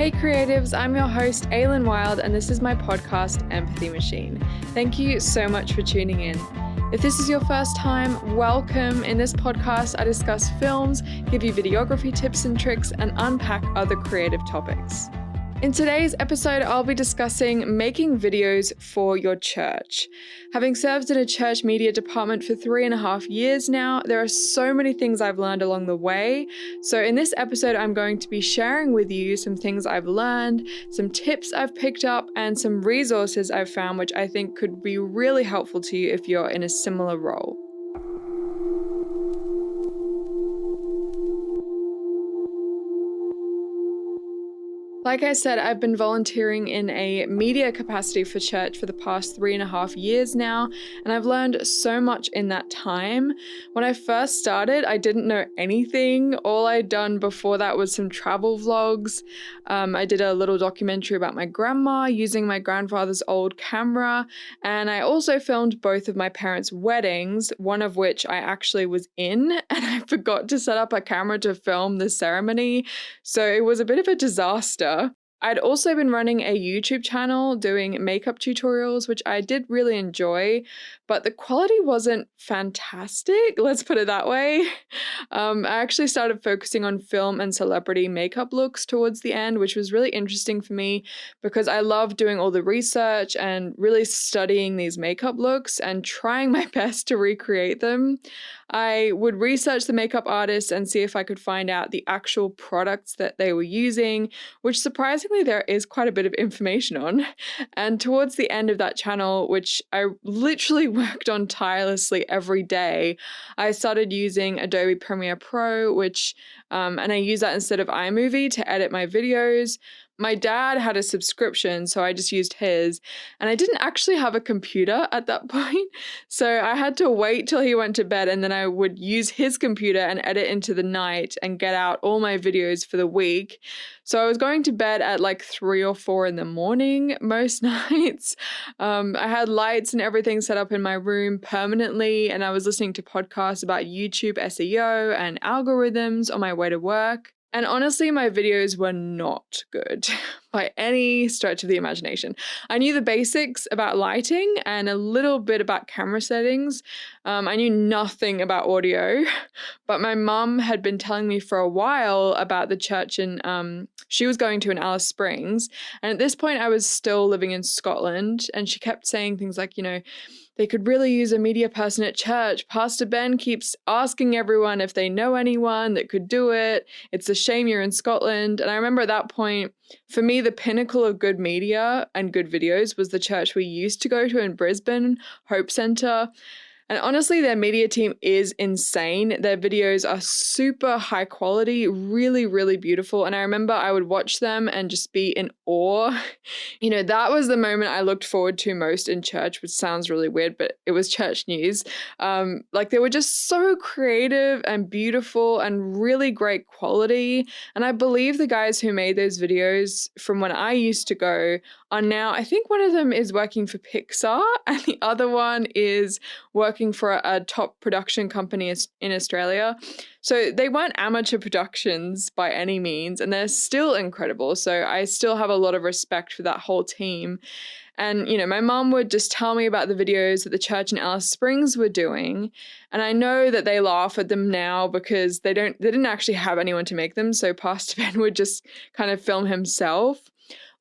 Hey creatives, I'm your host Aylin Wild and this is my podcast Empathy Machine. Thank you so much for tuning in. If this is your first time, welcome. In this podcast I discuss films, give you videography tips and tricks, and unpack other creative topics. In today's episode, I'll be discussing making videos for your church. Having served in a church media department for 3.5 years now, there are so many things I've learned along the way. So in this episode, I'm going to be sharing with you some things I've learned, some tips I've picked up, and some resources I've found which I think could be really helpful to you if you're in a similar role. Like I said, I've been volunteering in a media capacity for church for the past 3.5 years now, and I've learned so much in that time. When I first started, I didn't know anything. All I'd done before that was some travel vlogs. I did a little documentary about my grandma using my grandfather's old camera, and I also filmed both of my parents' weddings, one of which I actually was in, and I forgot to set up a camera to film the ceremony, so it was a bit of a disaster. I'd also been running a YouTube channel doing makeup tutorials, which I did really enjoy, but the quality wasn't fantastic, let's put it that way. I actually started focusing on film and celebrity makeup looks towards the end, which was really interesting for me because I love doing all the research and really studying these makeup looks and trying my best to recreate them. I would research the makeup artists and see if I could find out the actual products that they were using, which surprisingly there is quite a bit of information on. And towards the end of that channel, which I literally worked on tirelessly every day, I started using Adobe Premiere Pro, and I use that instead of iMovie to edit my videos. My dad had a subscription, so I just used his, and I didn't actually have a computer at that point, so I had to wait till he went to bed, and then I would use his computer and edit into the night and get out all my videos for the week. So I was going to bed at like 3 or 4 in the morning most nights. I had lights and everything set up in my room permanently, and I was listening to podcasts about YouTube SEO and algorithms on my way to work. And honestly, my videos were not good by any stretch of the imagination. I knew the basics about lighting and a little bit about camera settings. I knew nothing about audio, but my mum had been telling me for a while about the church she was going to in Alice Springs. And at this point, I was still living in Scotland, and she kept saying things like, they could really use a media person at church. Pastor Ben keeps asking everyone if they know anyone that could do it. It's a shame you're in Scotland. And I remember at that point, for me, the pinnacle of good media and good videos was the church we used to go to in Brisbane, Hope Centre. And honestly, their media team is insane. Their videos are super high quality, really, really beautiful. And I remember I would watch them and just be in awe. That was the moment I looked forward to most in church, which sounds really weird, but it was church news. They were just so creative and beautiful and really great quality. And I believe the guys who made those videos from when I used to go are now, I think one of them is working for Pixar and the other one is working for a top production company in Australia. So they weren't amateur productions by any means, and they're still incredible. So I still have a lot of respect for that whole team. And, my mom would just tell me about the videos that the church in Alice Springs were doing. And I know that they laugh at them now because they didn't actually have anyone to make them. So Pastor Ben would just kind of film himself.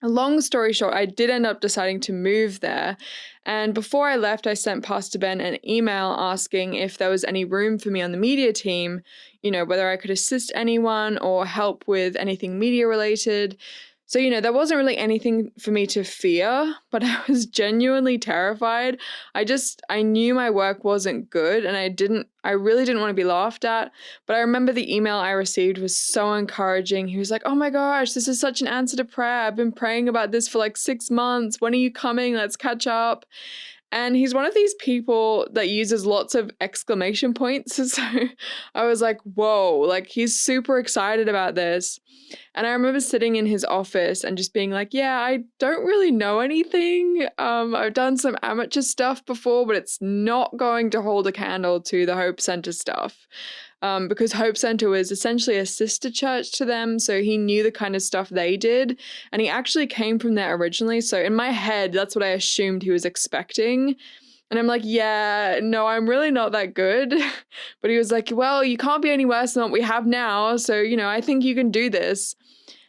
A long story short, I did end up deciding to move there. And before I left, I sent Pastor Ben an email asking if there was any room for me on the media team, whether I could assist anyone or help with anything media related. So, there wasn't really anything for me to fear, but I was genuinely terrified. I knew my work wasn't good and I really didn't want to be laughed at. But I remember the email I received was so encouraging. He was like, "Oh my gosh, this is such an answer to prayer. I've been praying about this for like 6 months. When are you coming? Let's catch up." And he's one of these people that uses lots of exclamation points. So I was like, whoa, like he's super excited about this. And I remember sitting in his office and just being like, yeah, I don't really know anything. I've done some amateur stuff before, but it's not going to hold a candle to the Hope Center stuff. because Hope Center was essentially a sister church to them. So he knew the kind of stuff they did. And he actually came from there originally. So in my head, that's what I assumed he was expecting. And I'm like, yeah, no, I'm really not that good. But he was like, well, you can't be any worse than what we have now. So, I think you can do this.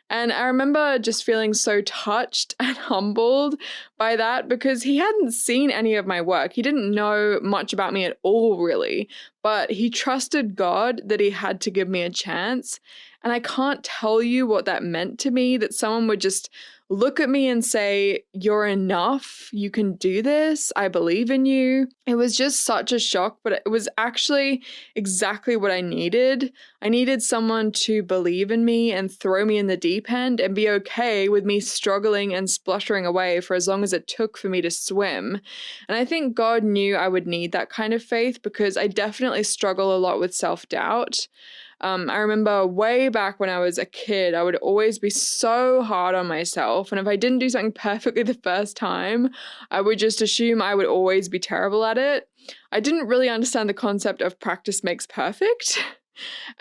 And I remember just feeling so touched and humbled by that because he hadn't seen any of my work. He didn't know much about me at all, really, but he trusted God that he had to give me a chance. And I can't tell you what that meant to me, that someone would just look at me and say, "You're enough. You can do this. I believe in you." It was just such a shock, but it was actually exactly what I needed. I needed someone to believe in me and throw me in the deep end and be okay with me struggling and spluttering away for as long as it took for me to swim. And I think God knew I would need that kind of faith because I definitely struggle a lot with self-doubt. I remember way back when I was a kid, I would always be so hard on myself. And if I didn't do something perfectly the first time, I would just assume I would always be terrible at it. I didn't really understand the concept of practice makes perfect.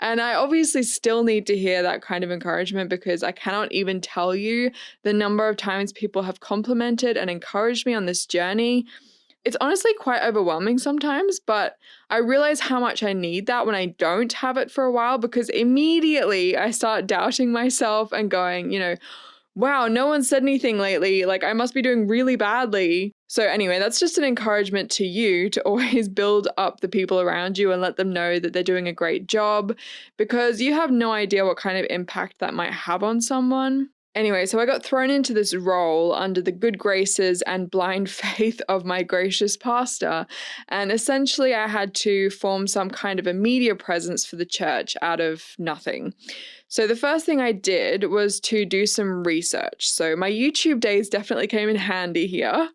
And I obviously still need to hear that kind of encouragement because I cannot even tell you the number of times people have complimented and encouraged me on this journey. It's honestly quite overwhelming sometimes, but I realize how much I need that when I don't have it for a while because immediately I start doubting myself and going, wow, no one said anything lately. Like, I must be doing really badly. So anyway, that's just an encouragement to you to always build up the people around you and let them know that they're doing a great job because you have no idea what kind of impact that might have on someone. Anyway, so I got thrown into this role under the good graces and blind faith of my gracious pastor. And essentially, I had to form some kind of a media presence for the church out of nothing. So the first thing I did was to do some research. So my YouTube days definitely came in handy here.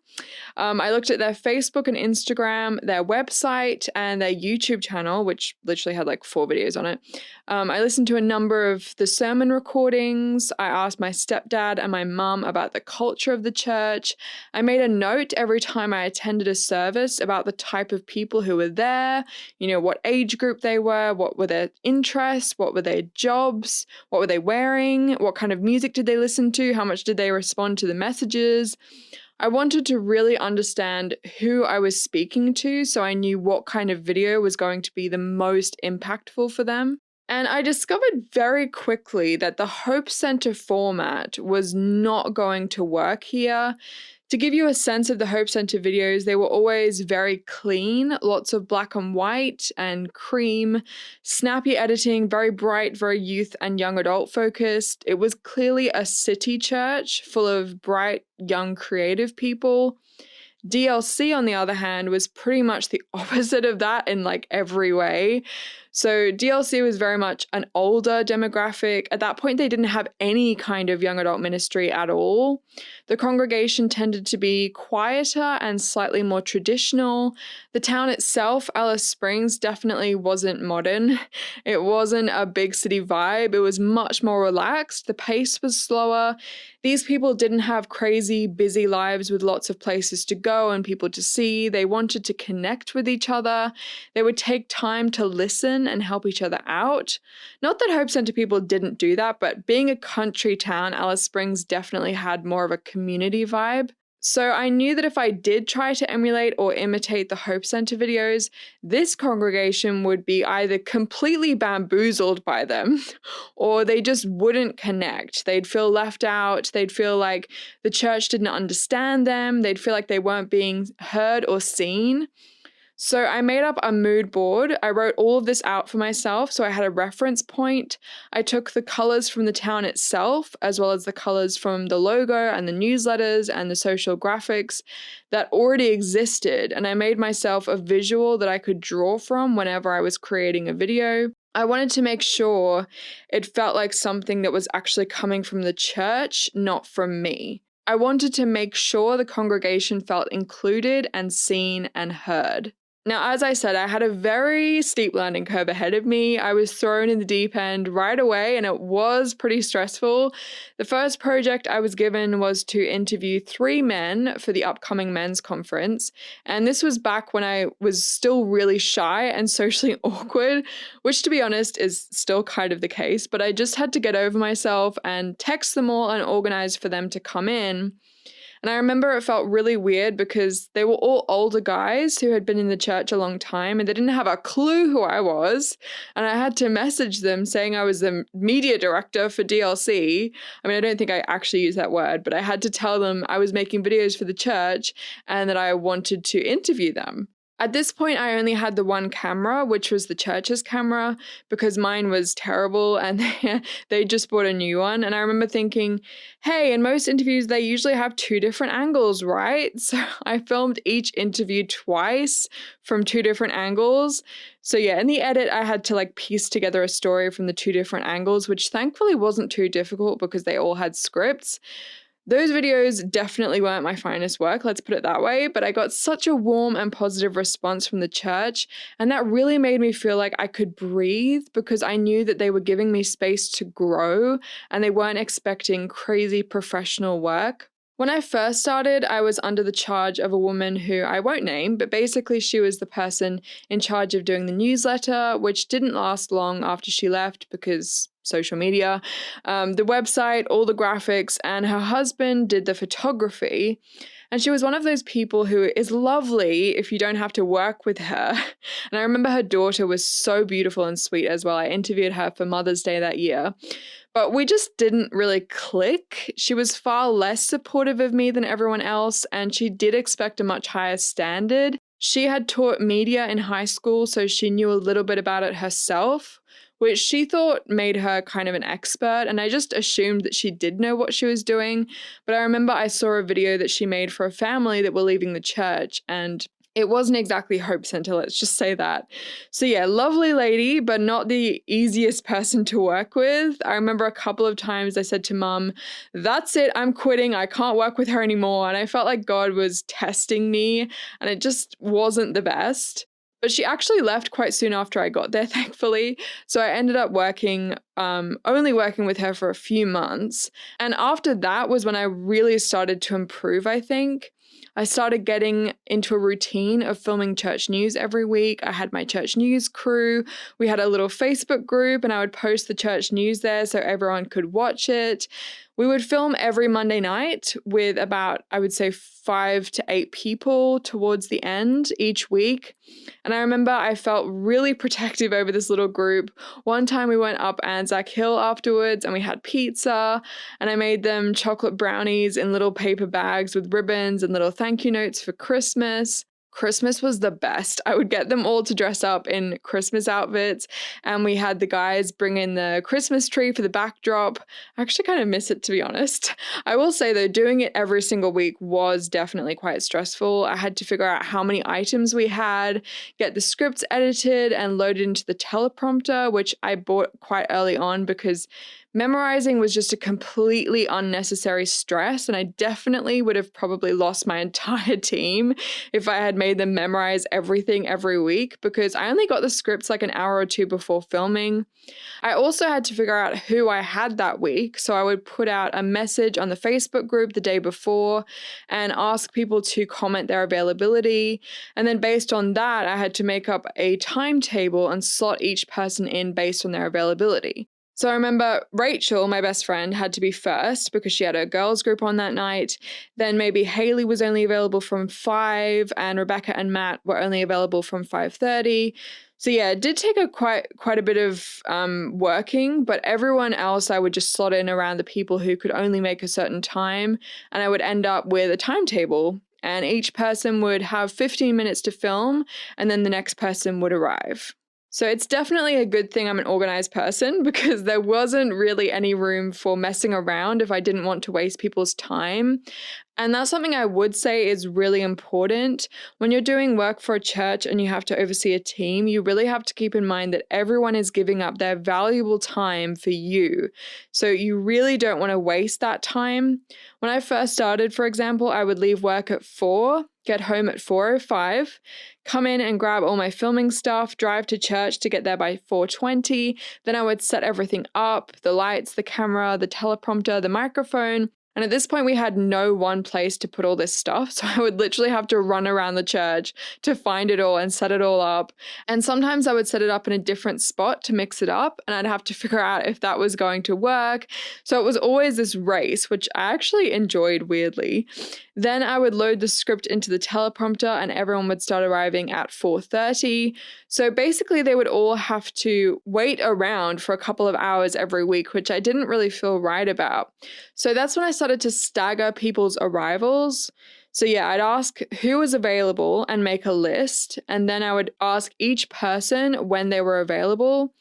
I looked at their Facebook and Instagram, their website, and their YouTube channel, which literally had like 4 videos on it. I listened to a number of the sermon recordings. I asked my stepdad and my mum about the culture of the church. I made a note every time I attended a service about the type of people who were there, what age group they were, what were their interests, what were their jobs, what were they wearing, what kind of music did they listen to, how much did they respond to the messages. I wanted to really understand who I was speaking to so I knew what kind of video was going to be the most impactful for them. And I discovered very quickly that the Hope Center format was not going to work here. To give you a sense of the Hope Center videos, they were always very clean, lots of black and white and cream, snappy editing, very bright, very youth and young adult focused. It was clearly a city church full of bright, young, creative people. DLC, on the other hand, was pretty much the opposite of that in like every way. So DLC was very much an older demographic. At that point, they didn't have any kind of young adult ministry at all. The congregation tended to be quieter and slightly more traditional. The town itself, Alice Springs, definitely wasn't modern. It wasn't a big city vibe. It was much more relaxed. The pace was slower. These people didn't have crazy, busy lives with lots of places to go and people to see. They wanted to connect with each other. They would take time to listen and help each other out. Not that Hope Center people didn't do that, but being a country town, Alice Springs definitely had more of a community vibe. So I knew that if I did try to emulate or imitate the Hope Center videos, this congregation would be either completely bamboozled by them or they just wouldn't connect. They'd feel left out. They'd feel like the church didn't understand them. They'd feel like they weren't being heard or seen. So I made up a mood board. I wrote all of this out for myself, so I had a reference point. I took the colors from the town itself, as well as the colors from the logo and the newsletters and the social graphics that already existed, and I made myself a visual that I could draw from whenever I was creating a video. I wanted to make sure it felt like something that was actually coming from the church, not from me. I wanted to make sure the congregation felt included and seen and heard. Now, as I said, I had a very steep learning curve ahead of me. I was thrown in the deep end right away, and it was pretty stressful. The first project I was given was to interview 3 men for the upcoming men's conference. And this was back when I was still really shy and socially awkward, which, to be honest, is still kind of the case. But I just had to get over myself and text them all and organize for them to come in. And I remember it felt really weird because they were all older guys who had been in the church a long time and they didn't have a clue who I was. And I had to message them saying I was the media director for DLC. I mean, I don't think I actually used that word, but I had to tell them I was making videos for the church and that I wanted to interview them. At this point, I only had the one camera, which was the church's camera, because mine was terrible and they just bought a new one. And I remember thinking, hey, in most interviews, they usually have 2 different angles, right? So I filmed each interview twice from 2 different angles. So yeah, in the edit, I had to piece together a story from the 2 different angles, which thankfully wasn't too difficult because they all had scripts. Those videos definitely weren't my finest work, let's put it that way, but I got such a warm and positive response from the church, and that really made me feel like I could breathe because I knew that they were giving me space to grow and they weren't expecting crazy professional work. When I first started, I was under the charge of a woman who I won't name, but basically she was the person in charge of doing the newsletter, which didn't last long after she left because social media, the website, all the graphics, and her husband did the photography. And she was one of those people who is lovely if you don't have to work with her. And I remember her daughter was so beautiful and sweet as well. I interviewed her for Mother's Day that year. But we just didn't really click. She was far less supportive of me than everyone else, and she did expect a much higher standard. She had taught media in high school, so she knew a little bit about it herself, which she thought made her kind of an expert, and I just assumed that she did know what she was doing. But I remember I saw a video that she made for a family that were leaving the church, and it wasn't exactly Hope Center, let's just say that. So yeah, lovely lady, but not the easiest person to work with. I remember a couple of times I said to Mum, that's it, I'm quitting, I can't work with her anymore. And I felt like God was testing me, and it just wasn't the best. But she actually left quite soon after I got there, thankfully. So I ended up only working with her for a few months. And after that was when I really started to improve, I think. I started getting into a routine of filming church news every week. I had my church news crew. We had a little Facebook group and I would post the church news there so everyone could watch it. We would film every Monday night with about, I would say, 5 to 8 people towards the end each week. And I remember I felt really protective over this little group. One time we went up Anzac Hill afterwards and we had pizza, and I made them chocolate brownies in little paper bags with ribbons and little thank you notes for Christmas. Christmas was the best. I would get them all to dress up in Christmas outfits, and we had the guys bring in the Christmas tree for the backdrop. I actually kind of miss it, to be honest. I will say though, doing it every single week was definitely quite stressful. I had to figure out how many items we had, get the scripts edited and loaded into the teleprompter, which I bought quite early on because memorizing was just a completely unnecessary stress, and I definitely would have probably lost my entire team if I had made them memorize everything every week because I only got the scripts like an hour or two before filming. I also had to figure out who I had that week, so I would put out a message on the Facebook group the day before and ask people to comment their availability, and then based on that, I had to make up a timetable and slot each person in based on their availability. So I remember Rachel, my best friend, had to be first because she had a girls group on that night. Then maybe Haley was only available from 5 and Rebecca and Matt were only available from 5:30. So yeah, it did take quite a bit of working, but everyone else I would just slot in around the people who could only make a certain time, and I would end up with a timetable. And each person would have 15 minutes to film, and then the next person would arrive. So it's definitely a good thing I'm an organized person because there wasn't really any room for messing around if I didn't want to waste people's time. And that's something I would say is really important. When you're doing work for a church and you have to oversee a team, you really have to keep in mind that everyone is giving up their valuable time for you. So you really don't want to waste that time. When I first started, for example, I would leave work at 4, get home at 4:05, come in and grab all my filming stuff, drive to church to get there by 4:20. Then I would set everything up, the lights, the camera, the teleprompter, the microphone. And at this point, we had no one place to put all this stuff. So I would literally have to run around the church to find it all and set it all up. And sometimes I would set it up in a different spot to mix it up, and I'd have to figure out if that was going to work. So it was always this race, which I actually enjoyed weirdly. Then I would load the script into the teleprompter and everyone would start arriving at 4:30. So basically they would all have to wait around for a couple of hours every week, which I didn't really feel right about. So that's when I started to stagger people's arrivals. So yeah, I'd ask who was available and make a list, and then I would ask each person when they were available.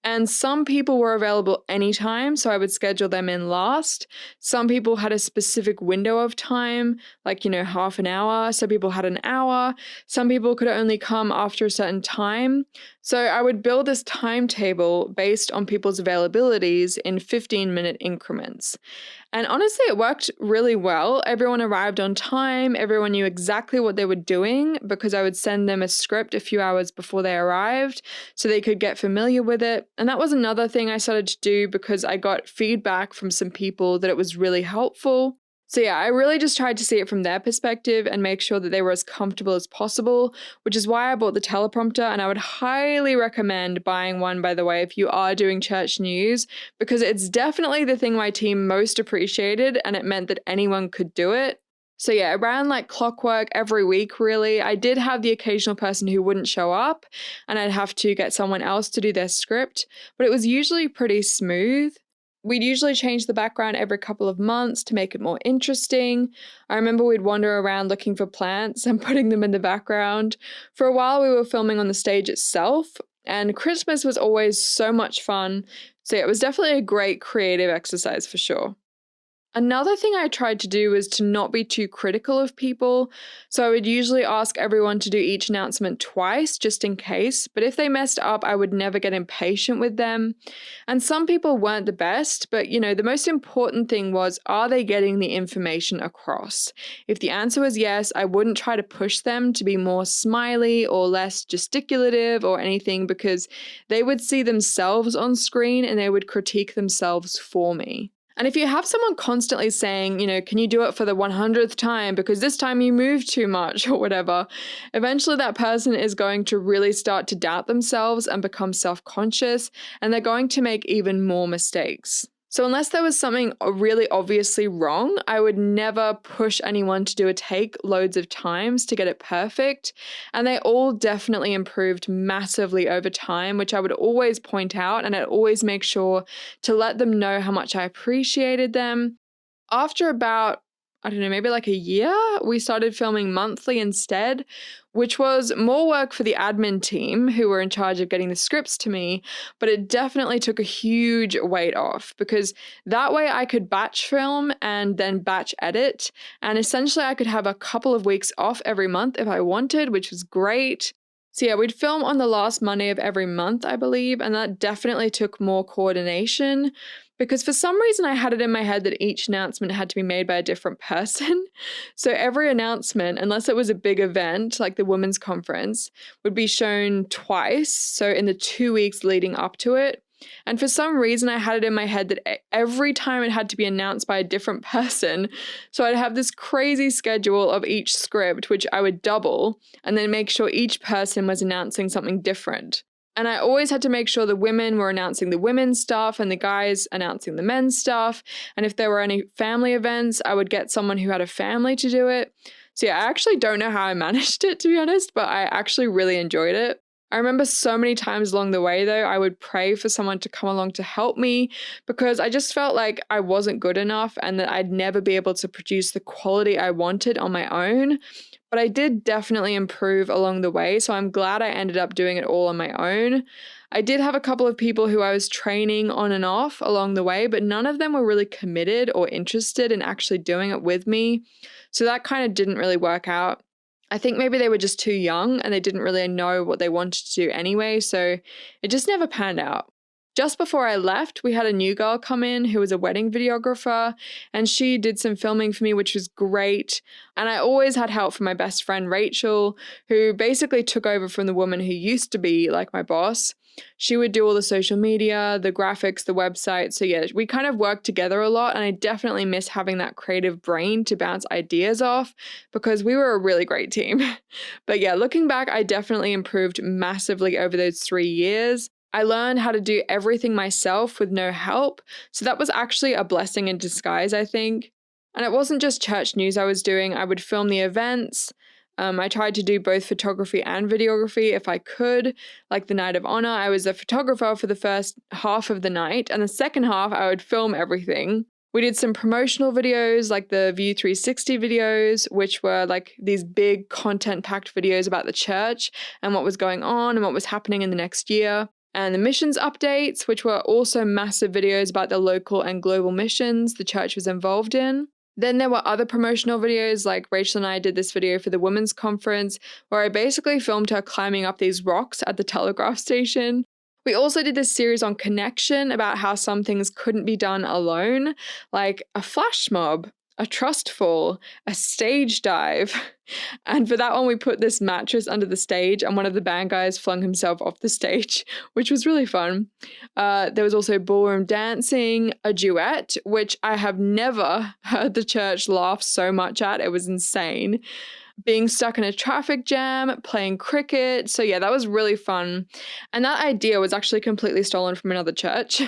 And some people were available anytime, so I would schedule them in last. Some people had a specific window of time, like, half an hour. Some people had an hour. Some people could only come after a certain time. So I would build this timetable based on people's availabilities in 15-minute increments. And honestly, it worked really well. Everyone arrived on time. Everyone knew exactly what they were doing because I would send them a script a few hours before they arrived so they could get familiar with it. And that was another thing I started to do because I got feedback from some people that it was really helpful. So yeah, I really just tried to see it from their perspective and make sure that they were as comfortable as possible, which is why I bought the teleprompter, and I would highly recommend buying one, by the way, if you are doing church news, because it's definitely the thing my team most appreciated, and it meant that anyone could do it. So yeah, it ran like clockwork every week, really. I did have the occasional person who wouldn't show up, and I'd have to get someone else to do their script, but it was usually pretty smooth. We'd usually change the background every couple of months to make it more interesting. I remember we'd wander around looking for plants and putting them in the background. For a while, we were filming on the stage itself, and Christmas was always so much fun. So yeah, it was definitely a great creative exercise for sure. Another thing I tried to do was to not be too critical of people. So I would usually ask everyone to do each announcement twice, just in case. But if they messed up, I would never get impatient with them. And some people weren't the best, but the most important thing was, are they getting the information across? If the answer was yes, I wouldn't try to push them to be more smiley or less gesticulative or anything, because they would see themselves on screen and they would critique themselves for me. And if you have someone constantly saying, can you do it for the 100th time because this time you moved too much or whatever, eventually that person is going to really start to doubt themselves and become self-conscious, and they're going to make even more mistakes. So unless there was something really obviously wrong, I would never push anyone to do a take loads of times to get it perfect. And they all definitely improved massively over time, which I would always point out, and I'd always make sure to let them know how much I appreciated them. After about, maybe like a year, we started filming monthly instead, which was more work for the admin team who were in charge of getting the scripts to me, but it definitely took a huge weight off because that way I could batch film and then batch edit, and essentially I could have a couple of weeks off every month if I wanted, which was great. So yeah, we'd film on the last Monday of every month, I believe, and that definitely took more coordination because for some reason I had it in my head that each announcement had to be made by a different person. So every announcement, unless it was a big event like the women's conference, would be shown twice, so in the 2 weeks leading up to it. And for some reason, I had it in my head that every time it had to be announced by a different person. So I'd have this crazy schedule of each script, which I would double, and then make sure each person was announcing something different. And I always had to make sure the women were announcing the women's stuff and the guys announcing the men's stuff. And if there were any family events, I would get someone who had a family to do it. So yeah, I actually don't know how I managed it, to be honest, but I actually really enjoyed it. I remember so many times along the way, though, I would pray for someone to come along to help me because I just felt like I wasn't good enough and that I'd never be able to produce the quality I wanted on my own. But I did definitely improve along the way, so I'm glad I ended up doing it all on my own. I did have a couple of people who I was training on and off along the way, but none of them were really committed or interested in actually doing it with me. So that kind of didn't really work out. I think maybe they were just too young and they didn't really know what they wanted to do anyway, so it just never panned out. Just before I left, we had a new girl come in who was a wedding videographer, and she did some filming for me, which was great. And I always had help from my best friend Rachel, who basically took over from the woman who used to be like my boss. She would do all the social media, the graphics, the website. So yeah, we kind of worked together a lot, and I definitely miss having that creative brain to bounce ideas off because we were a really great team. But yeah, looking back, I definitely improved massively over those 3 years. I learned how to do everything myself with no help. So that was actually a blessing in disguise, I think. And it wasn't just church news I was doing. I would film the events. I tried to do both photography and videography if I could. Like the Night of Honor, I was a photographer for the first half of the night, and the second half, I would film everything. We did some promotional videos like the View 360 videos, which were like these big content-packed videos about the church and what was going on and what was happening in the next year. And the missions updates, which were also massive videos about the local and global missions the church was involved in. Then there were other promotional videos, like Rachel and I did this video for the women's conference, where I basically filmed her climbing up these rocks at the telegraph station. We also did this series on connection about how some things couldn't be done alone, like a flash mob, a trust fall, a stage dive. And for that one, we put this mattress under the stage and one of the band guys flung himself off the stage, which was really fun. There was also ballroom dancing, a duet, which I have never heard the church laugh so much at. It was insane. Being stuck in a traffic jam, playing cricket. So yeah, that was really fun. And that idea was actually completely stolen from another church,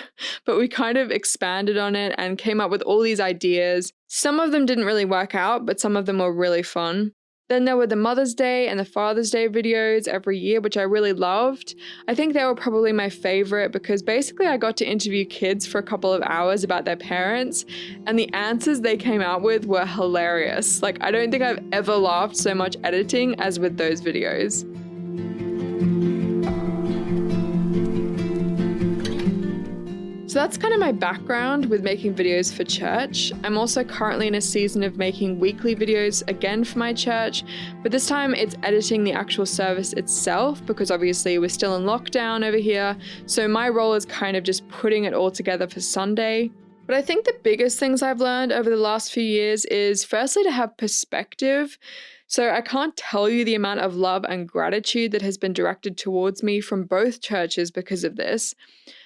but we kind of expanded on it and came up with all these ideas. Some of them didn't really work out, but some of them were really fun. Then there were the Mother's Day and the Father's Day videos every year, which I really loved. I think they were probably my favorite because basically I got to interview kids for a couple of hours about their parents, and the answers they came out with were hilarious. Like, I don't think I've ever laughed so much editing as with those videos. So that's kind of my background with making videos for church. I'm also currently in a season of making weekly videos again for my church, but this time it's editing the actual service itself because obviously we're still in lockdown over here. So my role is kind of just putting it all together for Sunday. But I think the biggest things I've learned over the last few years is firstly to have perspective. So I can't tell you the amount of love and gratitude that has been directed towards me from both churches because of this.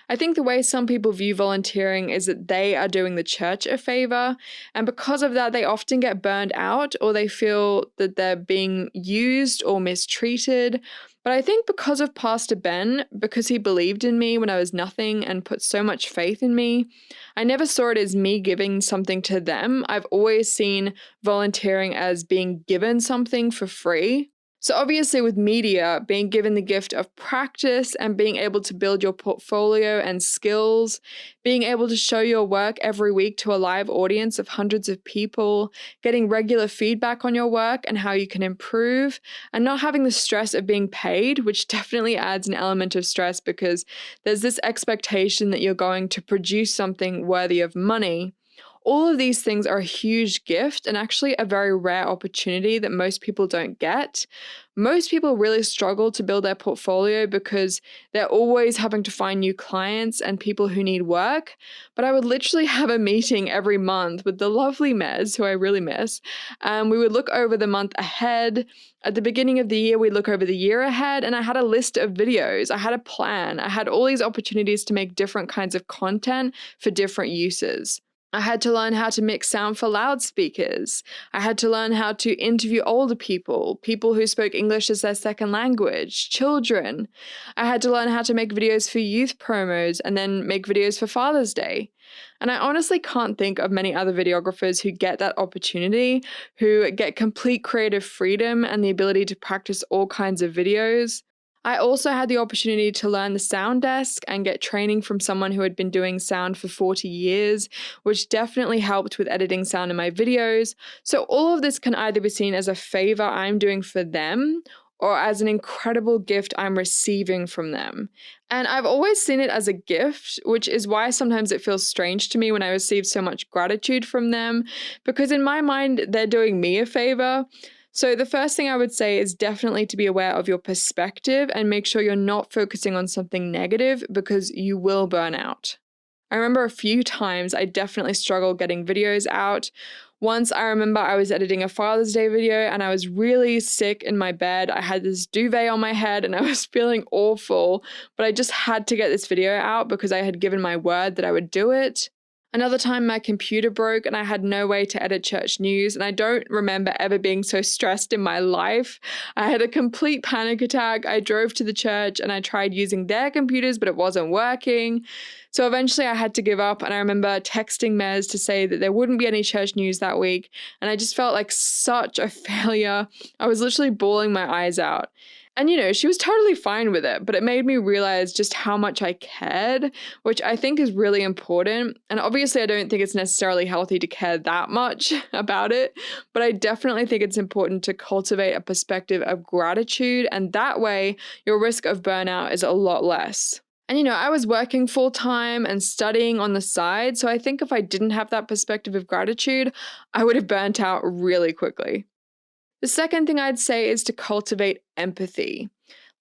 I think the way some people view volunteering is that they are doing the church a favor, and because of that, they often get burned out or they feel that they're being used or mistreated. But I think because of Pastor Ben, because he believed in me when I was nothing and put so much faith in me, I never saw it as me giving something to them. I've always seen volunteering as being given something for free. So obviously with media, being given the gift of practice and being able to build your portfolio and skills, being able to show your work every week to a live audience of hundreds of people, getting regular feedback on your work and how you can improve, and not having the stress of being paid, which definitely adds an element of stress because there's this expectation that you're going to produce something worthy of money. All of these things are a huge gift and actually a very rare opportunity that most people don't get. Most people really struggle to build their portfolio because they're always having to find new clients and people who need work. But I would literally have a meeting every month with the lovely Mez, who I really miss. We would look over the month ahead. At the beginning of the year, we'd look over the year ahead, and I had a list of videos. I had a plan. I had all these opportunities to make different kinds of content for different uses. I had to learn how to mix sound for loudspeakers. I had to learn how to interview older people, people who spoke English as their second language, children. I had to learn how to make videos for youth promos and then make videos for Father's Day. And I honestly can't think of many other videographers who get that opportunity, who get complete creative freedom and the ability to practice all kinds of videos. I also had the opportunity to learn the sound desk and get training from someone who had been doing sound for 40 years, which definitely helped with editing sound in my videos. So all of this can either be seen as a favor I'm doing for them or as an incredible gift I'm receiving from them. And I've always seen it as a gift, which is why sometimes it feels strange to me when I receive so much gratitude from them, because in my mind, they're doing me a favor. So the first thing I would say is definitely to be aware of your perspective and make sure you're not focusing on something negative because you will burn out. I remember a few times I definitely struggled getting videos out. Once I remember I was editing a Father's Day video and I was really sick in my bed. I had this duvet on my head and I was feeling awful, but I just had to get this video out because I had given my word that I would do it. Another time my computer broke and I had no way to edit church news, and I don't remember ever being so stressed in my life. I had a complete panic attack. I drove to the church and I tried using their computers, but it wasn't working. So eventually I had to give up, and I remember texting Mez to say that there wouldn't be any church news that week, and I just felt like such a failure. I was literally bawling my eyes out. And, she was totally fine with it, but it made me realize just how much I cared, which I think is really important. And obviously, I don't think it's necessarily healthy to care that much about it, but I definitely think it's important to cultivate a perspective of gratitude. And that way, your risk of burnout is a lot less. And, I was working full time and studying on the side. So I think if I didn't have that perspective of gratitude, I would have burnt out really quickly. The second thing I'd say is to cultivate empathy.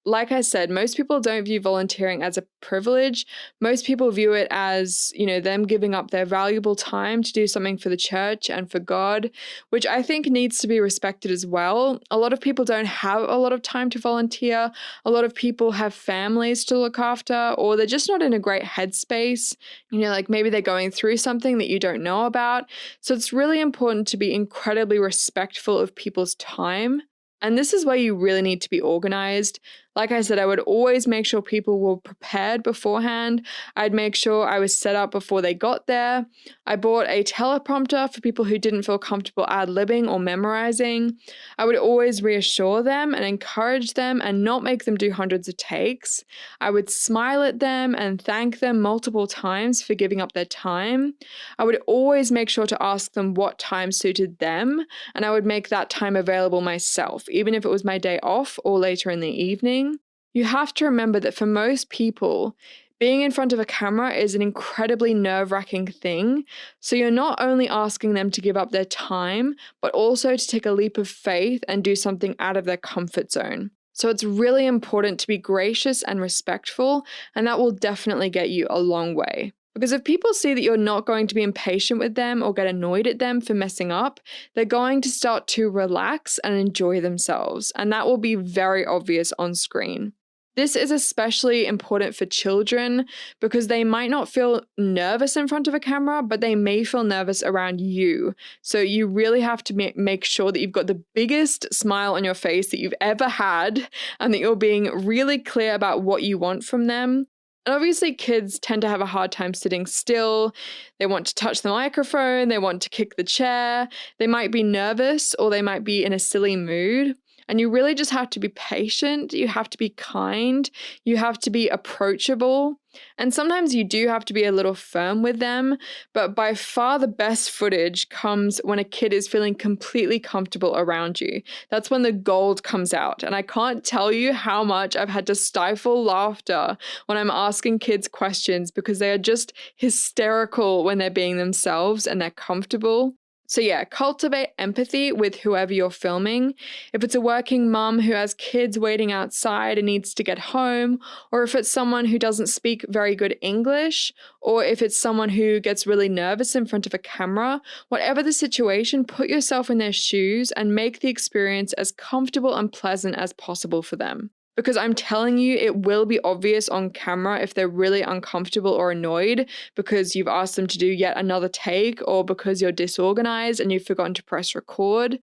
Like I said, most people don't view volunteering as a privilege. Most people view it as, them giving up their valuable time to do something for the church and for God, which I think needs to be respected as well. A lot of people don't have a lot of time to volunteer. A lot of people have families to look after, or they're just not in a great headspace. Like maybe they're going through something that you don't know about. So it's really important to be incredibly respectful of people's time. And this is where you really need to be organized. Like I said, I would always make sure people were prepared beforehand. I'd make sure I was set up before they got there. I bought a teleprompter for people who didn't feel comfortable ad-libbing or memorizing. I would always reassure them and encourage them and not make them do hundreds of takes. I would smile at them and thank them multiple times for giving up their time. I would always make sure to ask them what time suited them, and I would make that time available myself, even if it was my day off or later in the evening. You have to remember that for most people, being in front of a camera is an incredibly nerve-wracking thing. So you're not only asking them to give up their time, but also to take a leap of faith and do something out of their comfort zone. So it's really important to be gracious and respectful, and that will definitely get you a long way. Because if people see that you're not going to be impatient with them or get annoyed at them for messing up, they're going to start to relax and enjoy themselves, and that will be very obvious on screen. This is especially important for children because they might not feel nervous in front of a camera, but they may feel nervous around you. So you really have to make sure that you've got the biggest smile on your face that you've ever had and that you're being really clear about what you want from them. And obviously, kids tend to have a hard time sitting still. They want to touch the microphone. They want to kick the chair. They might be nervous or they might be in a silly mood. And you really just have to be patient. You have to be kind. You have to be approachable. And sometimes you do have to be a little firm with them. But by far the best footage comes when a kid is feeling completely comfortable around you. That's when the gold comes out. And I can't tell you how much I've had to stifle laughter when I'm asking kids questions because they are just hysterical when they're being themselves and they're comfortable. So yeah, cultivate empathy with whoever you're filming. If it's a working mum who has kids waiting outside and needs to get home, or if it's someone who doesn't speak very good English, or if it's someone who gets really nervous in front of a camera, whatever the situation, put yourself in their shoes and make the experience as comfortable and pleasant as possible for them. Because I'm telling you, it will be obvious on camera if they're really uncomfortable or annoyed because you've asked them to do yet another take or because you're disorganized and you've forgotten to press record.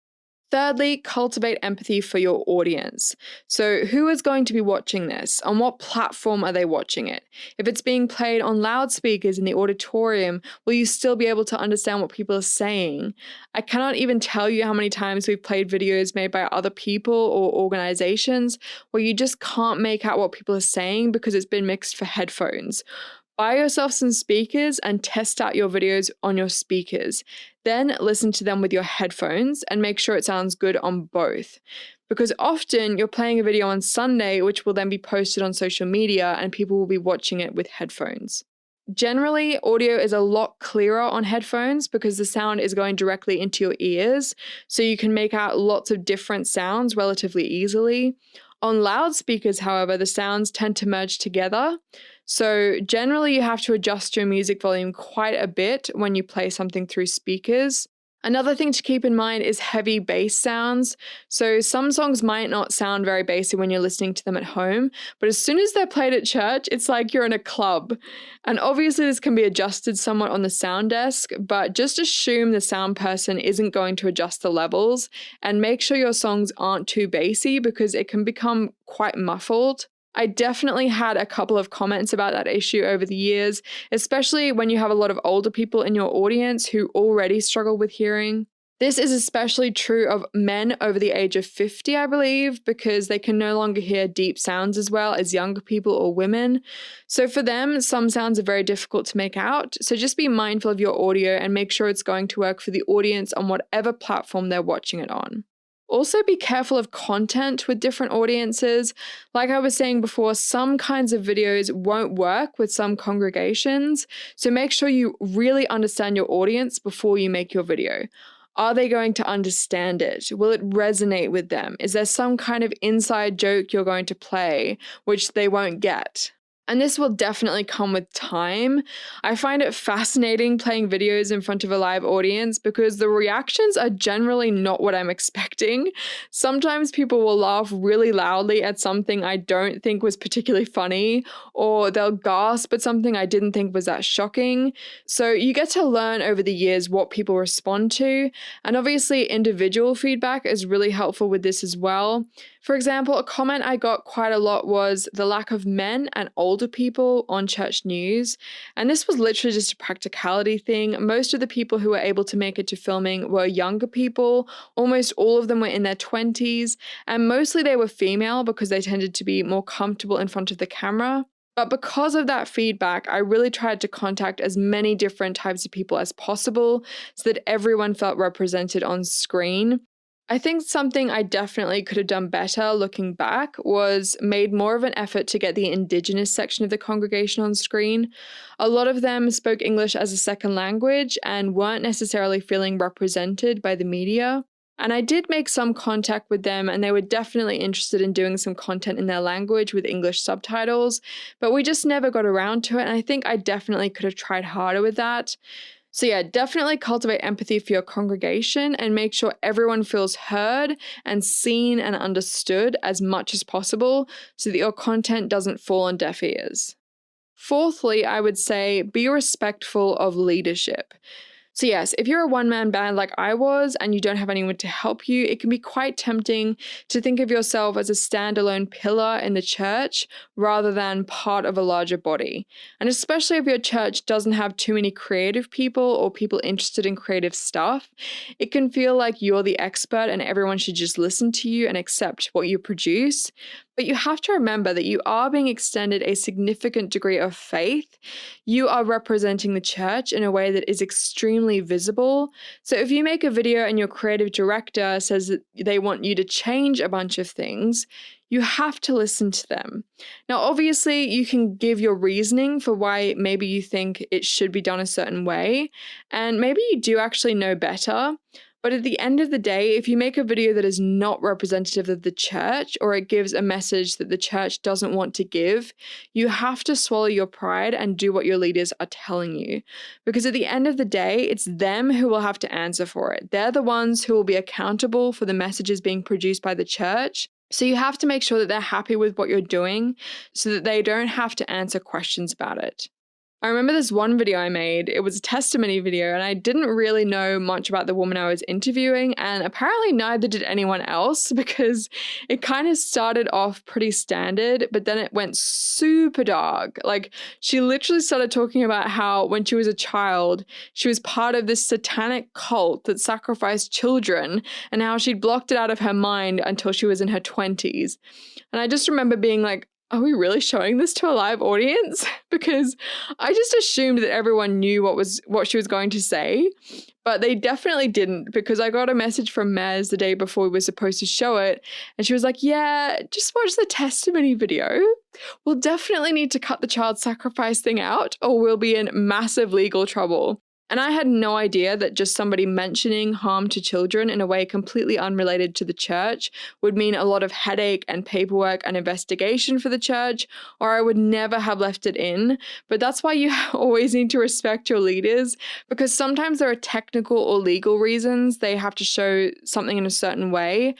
Thirdly, cultivate empathy for your audience. So, who is going to be watching this? On what platform are they watching it? If it's being played on loudspeakers in the auditorium, will you still be able to understand what people are saying? I cannot even tell you how many times we've played videos made by other people or organizations where you just can't make out what people are saying because it's been mixed for headphones. Buy yourself some speakers and test out your videos on your speakers. Then listen to them with your headphones and make sure it sounds good on both. Because often you're playing a video on Sunday, which will then be posted on social media and people will be watching it with headphones. Generally, audio is a lot clearer on headphones because the sound is going directly into your ears, so you can make out lots of different sounds relatively easily. On loudspeakers, however, the sounds tend to merge together. So generally, you have to adjust your music volume quite a bit when you play something through speakers. Another thing to keep in mind is heavy bass sounds. So some songs might not sound very bassy when you're listening to them at home, but as soon as they're played at church, it's like you're in a club. And obviously this can be adjusted somewhat on the sound desk, but just assume the sound person isn't going to adjust the levels and make sure your songs aren't too bassy because it can become quite muffled. I definitely had a couple of comments about that issue over the years, especially when you have a lot of older people in your audience who already struggle with hearing. This is especially true of men over the age of 50, I believe, because they can no longer hear deep sounds as well as younger people or women. So for them, some sounds are very difficult to make out. So just be mindful of your audio and make sure it's going to work for the audience on whatever platform they're watching it on. Also, be careful of content with different audiences. Like I was saying before, some kinds of videos won't work with some congregations, so make sure you really understand your audience before you make your video. Are they going to understand it? Will it resonate with them? Is there some kind of inside joke you're going to play which they won't get? And this will definitely come with time. I find it fascinating playing videos in front of a live audience because the reactions are generally not what I'm expecting. Sometimes people will laugh really loudly at something I don't think was particularly funny, or they'll gasp at something I didn't think was that shocking. So you get to learn over the years what people respond to. And obviously, individual feedback is really helpful with this as well. For example, a comment I got quite a lot was the lack of men and older people on church news. And this was literally just a practicality thing. Most of the people who were able to make it to filming were younger people. Almost all of them were in their 20s. And mostly they were female because they tended to be more comfortable in front of the camera. But because of that feedback, I really tried to contact as many different types of people as possible so that everyone felt represented on screen. I think something I definitely could have done better looking back was made more of an effort to get the Indigenous section of the congregation on screen. A lot of them spoke English as a second language and weren't necessarily feeling represented by the media. And I did make some contact with them, and they were definitely interested in doing some content in their language with English subtitles, but we just never got around to it, and I think I definitely could have tried harder with that. So yeah, definitely cultivate empathy for your congregation and make sure everyone feels heard and seen and understood as much as possible so that your content doesn't fall on deaf ears. Fourthly, I would say be respectful of leadership. So yes, if you're a one-man band like I was and you don't have anyone to help you, it can be quite tempting to think of yourself as a standalone pillar in the church rather than part of a larger body. And especially if your church doesn't have too many creative people or people interested in creative stuff, it can feel like you're the expert and everyone should just listen to you and accept what you produce. But you have to remember that you are being extended a significant degree of faith. You are representing the church in a way that is extremely visible. So if you make a video and your creative director says that they want you to change a bunch of things, you have to listen to them. Now, obviously, you can give your reasoning for why maybe you think it should be done a certain way, and maybe you do actually know better. But at the end of the day, if you make a video that is not representative of the church or it gives a message that the church doesn't want to give, you have to swallow your pride and do what your leaders are telling you. Because at the end of the day, it's them who will have to answer for it. They're the ones who will be accountable for the messages being produced by the church. So you have to make sure that they're happy with what you're doing so that they don't have to answer questions about it. I remember this one video I made. It was a testimony video, and I didn't really know much about the woman I was interviewing, and apparently neither did anyone else because it kind of started off pretty standard, but then it went super dark. Like, she literally started talking about how when she was a child, she was part of this satanic cult that sacrificed children, and how she'd blocked it out of her mind until she was in her 20s. And I just remember being like, are we really showing this to a live audience? Because I just assumed that everyone knew what she was going to say, but they definitely didn't, because I got a message from Mez the day before we were supposed to show it, and she was like, yeah, just watch the testimony video. We'll definitely need to cut the child sacrifice thing out, or we'll be in massive legal trouble. And I had no idea that just somebody mentioning harm to children in a way completely unrelated to the church would mean a lot of headache and paperwork and investigation for the church, or I would never have left it in. But that's why you always need to respect your leaders, because sometimes there are technical or legal reasons they have to show something in a certain way.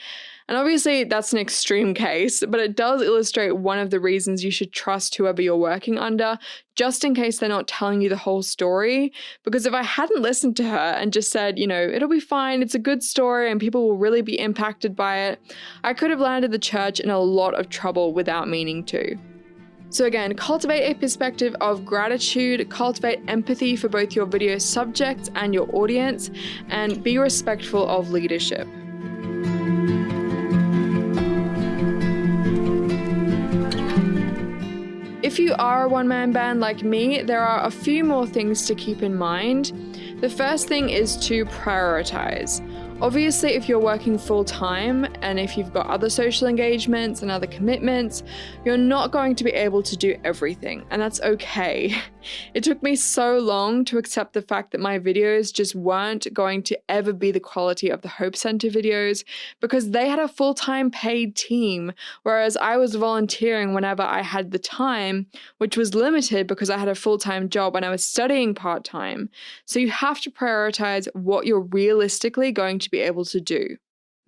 And obviously that's an extreme case, but it does illustrate one of the reasons you should trust whoever you're working under, just in case they're not telling you the whole story. Because if I hadn't listened to her and just said, it'll be fine, it's a good story and people will really be impacted by it, I could have landed the church in a lot of trouble without meaning to. So again, cultivate a perspective of gratitude, cultivate empathy for both your video subjects and your audience, and be respectful of leadership. If you are a one-man band like me, there are a few more things to keep in mind. The first thing is to prioritize. Obviously, if you're working full-time and if you've got other social engagements and other commitments, you're not going to be able to do everything, and that's okay. It took me so long to accept the fact that my videos just weren't going to ever be the quality of the Hope Center videos, because they had a full-time paid team, whereas I was volunteering whenever I had the time, which was limited because I had a full-time job and I was studying part-time. So you have to prioritize what you're realistically going to be able to do.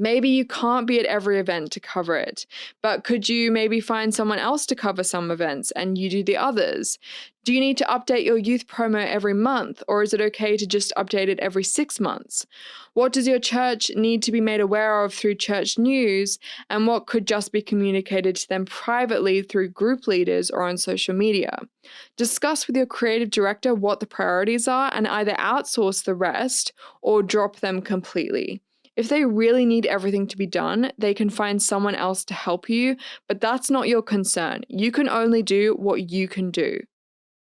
Maybe you can't be at every event to cover it, but could you maybe find someone else to cover some events and you do the others? Do you need to update your youth promo every month, or is it okay to just update it every 6 months? What does your church need to be made aware of through church news, and what could just be communicated to them privately through group leaders or on social media? Discuss with your creative director what the priorities are and either outsource the rest or drop them completely. If they really need everything to be done, they can find someone else to help you, but that's not your concern. You can only do what you can do.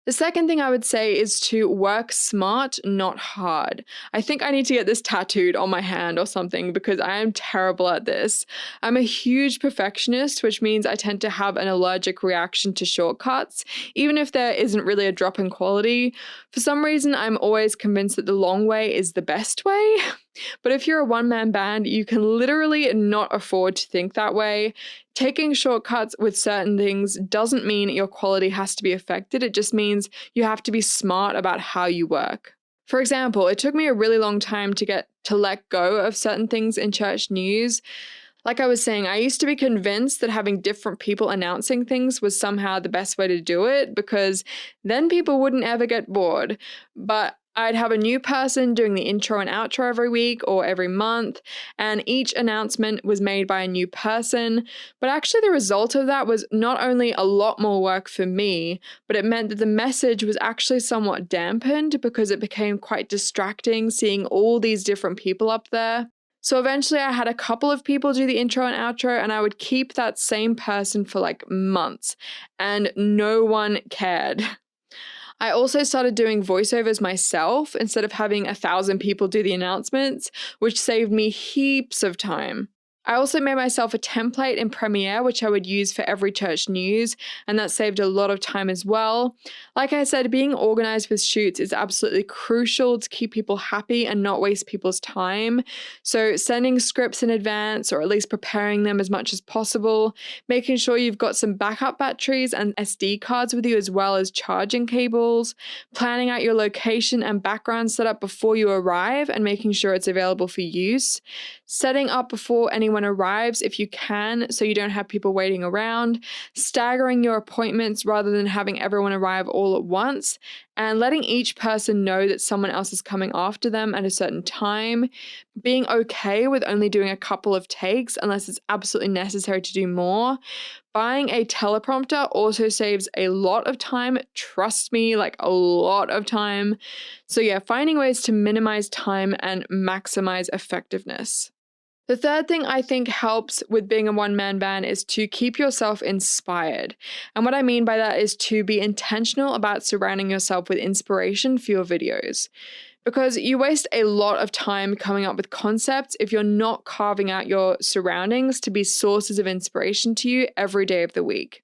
The second thing I would say is to work smart, not hard. I think I need to get this tattooed on my hand or something because I am terrible at this. I'm a huge perfectionist, which means I tend to have an allergic reaction to shortcuts, even if there isn't really a drop in quality. For some reason, I'm always convinced that the long way is the best way. But if you're a one-man band, you can literally not afford to think that way. Taking shortcuts with certain things doesn't mean your quality has to be affected. It just means you have to be smart about how you work. For example, it took me a really long time to get to let go of certain things in church news. Like I was saying, I used to be convinced that having different people announcing things was somehow the best way to do it, because then people wouldn't ever get bored. But I'd have a new person doing the intro and outro every week or every month, and each announcement was made by a new person. But actually the result of that was not only a lot more work for me, but it meant that the message was actually somewhat dampened because it became quite distracting seeing all these different people up there. So eventually I had a couple of people do the intro and outro, and I would keep that same person for like months, and no one cared. I also started doing voiceovers myself instead of having 1,000 people do the announcements, which saved me heaps of time. I also made myself a template in Premiere, which I would use for every church news, and that saved a lot of time as well. Like I said, being organized with shoots is absolutely crucial to keep people happy and not waste people's time. So sending scripts in advance, or at least preparing them as much as possible, making sure you've got some backup batteries and SD cards with you as well as charging cables, planning out your location and background setup before you arrive and making sure it's available for use, setting up before anyone anyone arrives if you can, so you don't have people waiting around, staggering your appointments rather than having everyone arrive all at once, and letting each person know that someone else is coming after them at a certain time, being okay with only doing a couple of takes unless it's absolutely necessary to do more. Buying a teleprompter also saves a lot of time. Trust me, like a lot of time. So yeah, finding ways to minimize time and maximize effectiveness. The third thing I think helps with being a one-man band is to keep yourself inspired. And what I mean by that is to be intentional about surrounding yourself with inspiration for your videos. Because you waste a lot of time coming up with concepts if you're not carving out your surroundings to be sources of inspiration to you every day of the week.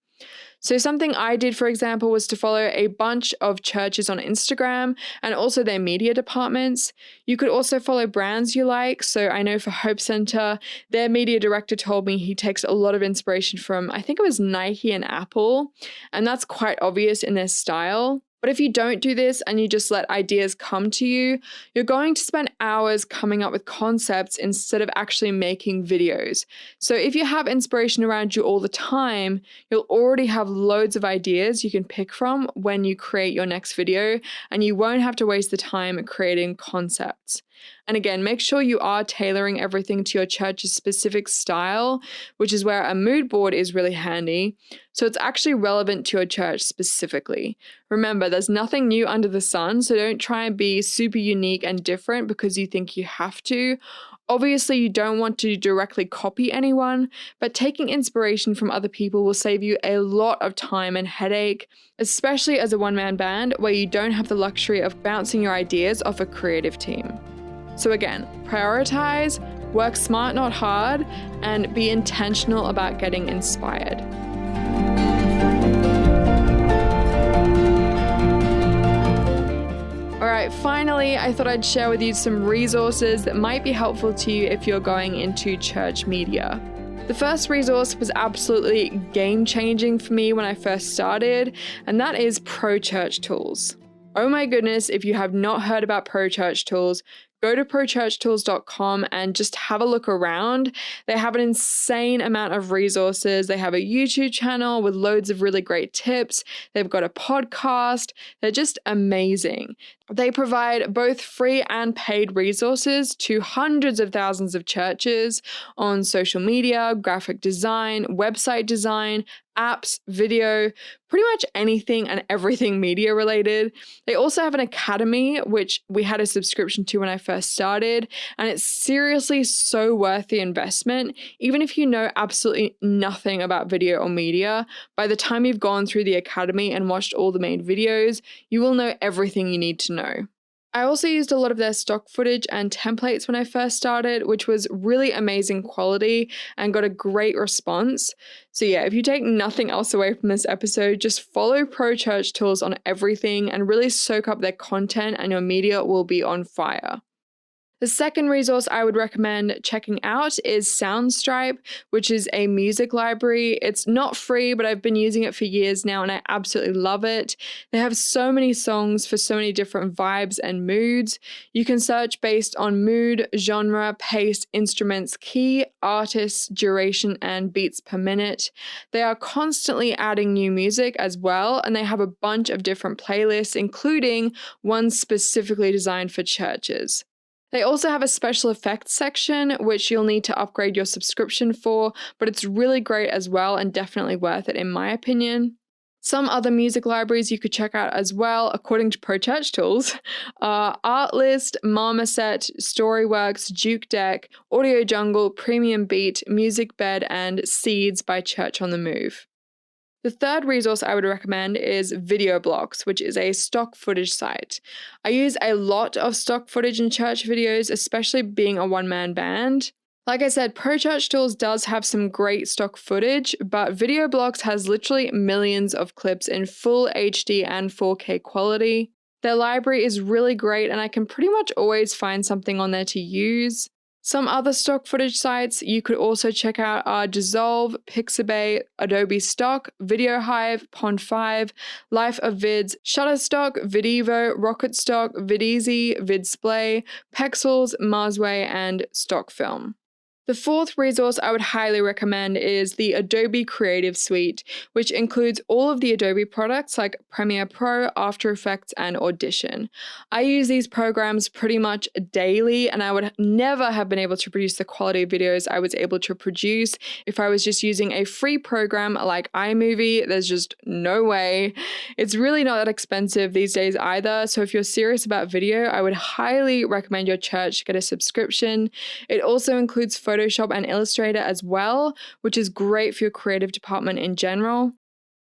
So something I did, for example, was to follow a bunch of churches on Instagram and also their media departments. You could also follow brands you like. So I know for Hope Center, their media director told me he takes a lot of inspiration from, I think it was Nike and Apple, and that's quite obvious in their style. But if you don't do this and you just let ideas come to you, you're going to spend hours coming up with concepts instead of actually making videos. So if you have inspiration around you all the time, you'll already have loads of ideas you can pick from when you create your next video, and you won't have to waste the time creating concepts. And again, make sure you are tailoring everything to your church's specific style, which is where a mood board is really handy. So it's actually relevant to your church specifically. Remember, there's nothing new under the sun, so don't try and be super unique and different because you think you have to. Obviously, you don't want to directly copy anyone, but taking inspiration from other people will save you a lot of time and headache, especially as a one-man band where you don't have the luxury of bouncing your ideas off a creative team. So again, prioritize, work smart, not hard, and be intentional about getting inspired. All right, finally, I thought I'd share with you some resources that might be helpful to you if you're going into church media. The first resource was absolutely game-changing for me when I first started, and that is Pro Church Tools. Oh my goodness, if you have not heard about Pro Church Tools, go to prochurchtools.com and just have a look around. They have an insane amount of resources. They have a YouTube channel with loads of really great tips. They've got a podcast. They're just amazing. They provide both free and paid resources to hundreds of thousands of churches on social media, graphic design, website design, apps, video, pretty much anything and everything media related. They also have an academy, which we had a subscription to when I first started, and it's seriously so worth the investment. Even if you know absolutely nothing about video or media, by the time you've gone through the academy and watched all the main videos, you will know everything you need to know. I also used a lot of their stock footage and templates when I first started, which was really amazing quality and got a great response. So yeah, if you take nothing else away from this episode, just follow Pro Church Tools on everything and really soak up their content, and your media will be on fire. The second resource I would recommend checking out is Soundstripe, which is a music library. It's not free, but I've been using it for years now and I absolutely love it. They have so many songs for so many different vibes and moods. You can search based on mood, genre, pace, instruments, key, artists, duration, and beats per minute. They are constantly adding new music as well, and they have a bunch of different playlists, including one specifically designed for churches. They also have a special effects section, which you'll need to upgrade your subscription for, but it's really great as well and definitely worth it in my opinion. Some other music libraries you could check out as well, according to Pro Church Tools, are Artlist, Marmoset, Storyworks, Juke Deck, Audio Jungle, Premium Beat, Music Bed, and Seeds by Church on the Move. The third resource I would recommend is VideoBlocks, which is a stock footage site. I use a lot of stock footage in church videos, especially being a one-man band. Like I said, Pro Church Tools does have some great stock footage, but VideoBlocks has literally millions of clips in full HD and 4K quality. Their library is really great, and I can pretty much always find something on there to use. Some other stock footage sites you could also check out are Dissolve, Pixabay, Adobe Stock, VideoHive, Pond5, Life of Vids, Shutterstock, Videvo, Rocket Stock, Videasy, Vidsplay, Pexels, Marsway, and Stockfilm. The fourth resource I would highly recommend is the Adobe Creative Suite, which includes all of the Adobe products like Premiere Pro, After Effects, and Audition. I use these programs pretty much daily, and I would never have been able to produce the quality of videos I was able to produce if I was just using a free program like iMovie. There's just no way. It's really not that expensive these days either, so if you're serious about video, I would highly recommend your church get a subscription. It also includes Photoshop and Illustrator as well, which is great for your creative department in general.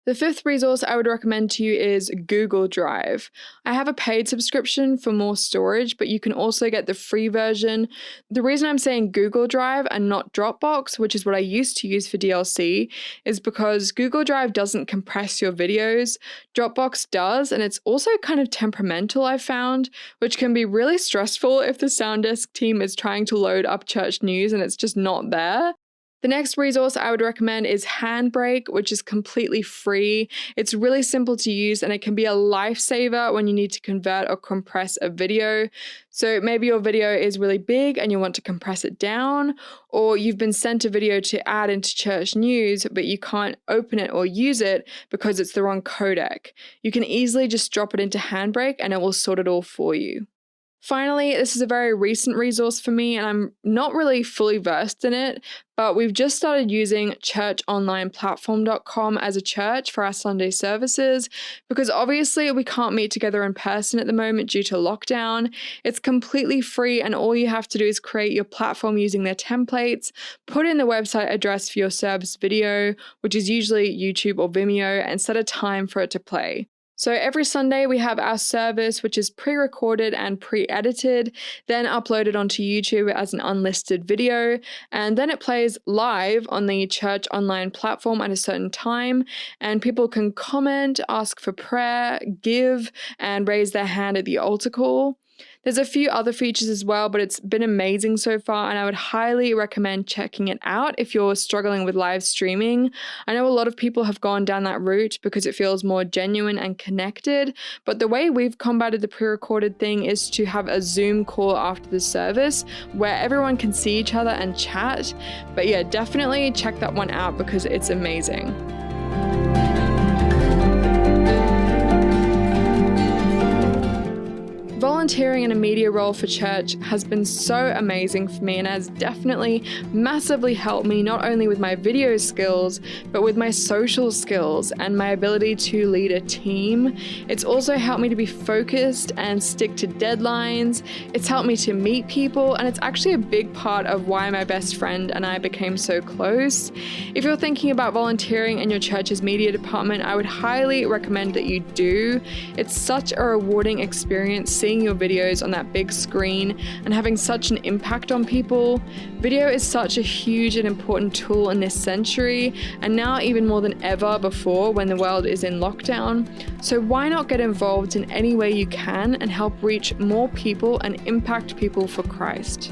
The fifth resource I would recommend to you is Google Drive. I have a paid subscription for more storage, but you can also get the free version. The reason I'm saying Google Drive and not Dropbox, which is what I used to use for DLC, is because Google Drive doesn't compress your videos. Dropbox does, and it's also kind of temperamental, I've found, which can be really stressful if the Sound Desk team is trying to load up church news and it's just not there. The next resource I would recommend is Handbrake, which is completely free. It's really simple to use and it can be a lifesaver when you need to convert or compress a video. So maybe your video is really big and you want to compress it down, or you've been sent a video to add into church news, but you can't open it or use it because it's the wrong codec. You can easily just drop it into Handbrake and it will sort it all for you. Finally, this is a very recent resource for me and I'm not really fully versed in it, but we've just started using churchonlineplatform.com as a church for our Sunday services because obviously we can't meet together in person at the moment due to lockdown. It's completely free and all you have to do is create your platform using their templates, put in the website address for your service video, which is usually YouTube or Vimeo, and set a time for it to play. So every Sunday we have our service, which is pre-recorded and pre-edited, then uploaded onto YouTube as an unlisted video, and then it plays live on the Church Online platform at a certain time, and people can comment, ask for prayer, give, and raise their hand at the altar call. There's a few other features as well, but it's been amazing so far, and I would highly recommend checking it out if you're struggling with live streaming. I know a lot of people have gone down that route because it feels more genuine and connected, but the way we've combated the pre-recorded thing is to have a Zoom call after the service where everyone can see each other and chat. But yeah, definitely check that one out because it's amazing. Volunteering in a media role for church has been so amazing for me and has definitely massively helped me not only with my video skills, but with my social skills and my ability to lead a team. It's also helped me to be focused and stick to deadlines. It's helped me to meet people, and it's actually a big part of why my best friend and I became so close. If you're thinking about volunteering in your church's media department, I would highly recommend that you do. It's such a rewarding experience seeing your videos on that big screen and having such an impact on people. Video is such a huge and important tool in this century, and now even more than ever before when the world is in lockdown. So why not get involved in any way you can and help reach more people and impact people for Christ?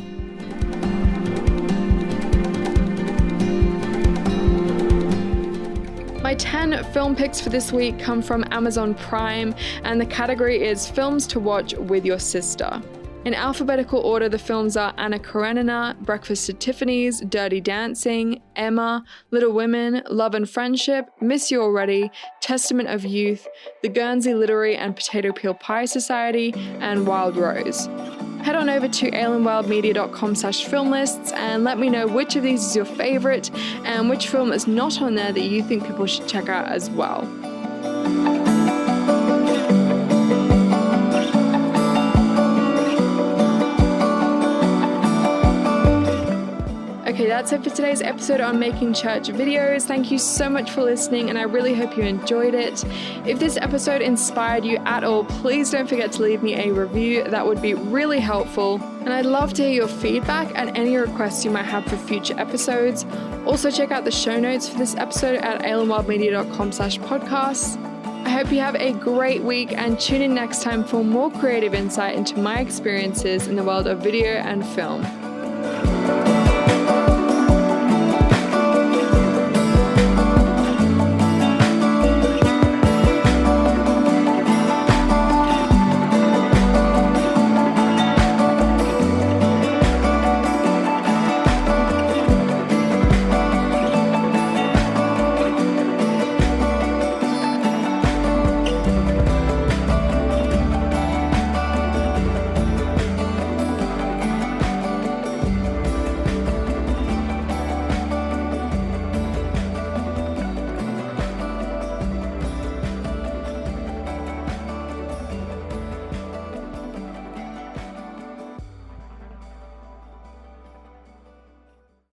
My 10 film picks for this week come from Amazon Prime, and the category is films to watch with your sister. In alphabetical order, the films are Anna Karenina, Breakfast at Tiffany's, Dirty Dancing, Emma, Little Women, Love and Friendship, Miss You Already, Testament of Youth, The Guernsey Literary and Potato Peel Pie Society, and Wild Rose. Head on over to ailenwildmedia.com/film lists and let me know which of these is your favorite and which film is not on there that you think people should check out as well. Okay, that's it for today's episode on making church videos. Thank you so much for listening, and I really hope you enjoyed it. If this episode inspired you at all, please don't forget to leave me a review. That would be really helpful. And I'd love to hear your feedback and any requests you might have for future episodes. Also, check out the show notes for this episode at ailenwildmedia.com/podcasts. I hope you have a great week and tune in next time for more creative insight into my experiences in the world of video and film.